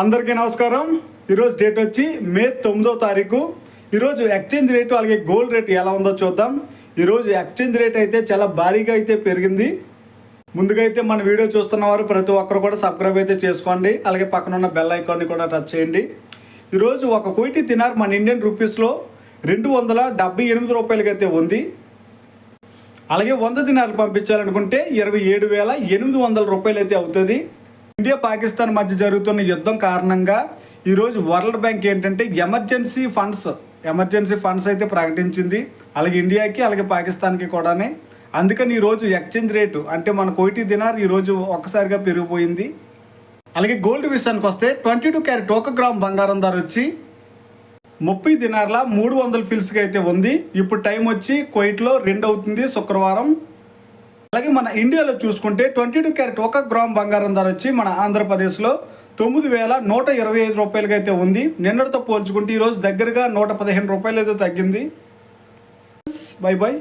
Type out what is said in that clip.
అందరికీ నమస్కారం. ఈరోజు డేట్ వచ్చి మే 9వ తారీఖు. ఈరోజు ఎక్స్చేంజ్ రేటు అలాగే గోల్డ్ రేట్ ఎలా ఉందో చూద్దాం. ఈరోజు ఎక్స్చేంజ్ రేట్ అయితే చాలా భారీగా అయితే పెరిగింది. ముందుగా అయితే మన వీడియో చూస్తున్న వారు ప్రతి ఒక్కరు కూడా సబ్స్క్రైబ్ అయితే చేసుకోండి. అలాగే పక్కన ఉన్న బెల్ ఐకాన్ని కూడా టచ్ చేయండి. ఈరోజు ఒక కోటి దినార్ మన ఇండియన్ రూపీస్లో 278 రూపాయలకి అయితే ఉంది. అలాగే 100 దినార్లు పంపించాలనుకుంటే 27,800 రూపాయలు అయితే అవుతుంది. ఇండియా పాకిస్తాన్ మధ్య జరుగుతున్న యుద్ధం కారణంగా ఈరోజు వరల్డ్ బ్యాంక్ ఏంటంటే ఎమర్జెన్సీ ఫండ్స్ అయితే ప్రకటించింది. అలాగే ఇండియాకి అలాగే పాకిస్తాన్కి కూడానే. అందుకని ఈరోజు ఎక్స్చేంజ్ రేటు అంటే మన కోటి దినార్ ఈరోజు ఒక్కసారిగా పెరిగిపోయింది. అలాగే గోల్డ్ విషయానికి వస్తే 22 క్యారెట్ 1 గ్రామ్ బంగారం ధర వచ్చి 30 దినార్ల 300 ఫిల్స్కి అయితే ఉంది. ఇప్పుడు టైం వచ్చి కువైట్లో 2 అవుతుంది శుక్రవారం. అలాగే మన ఇండియాలో చూసుకుంటే 22 క్యారెట్ 1 గ్రామ్ బంగారం ధర వచ్చి మన ఆంధ్రప్రదేశ్లో 9,125 రూపాయలకి అయితే ఉంది. నిన్నటితో పోల్చుకుంటే ఈరోజు దగ్గరగా 115 రూపాయలు అయితే తగ్గింది. Bye bye.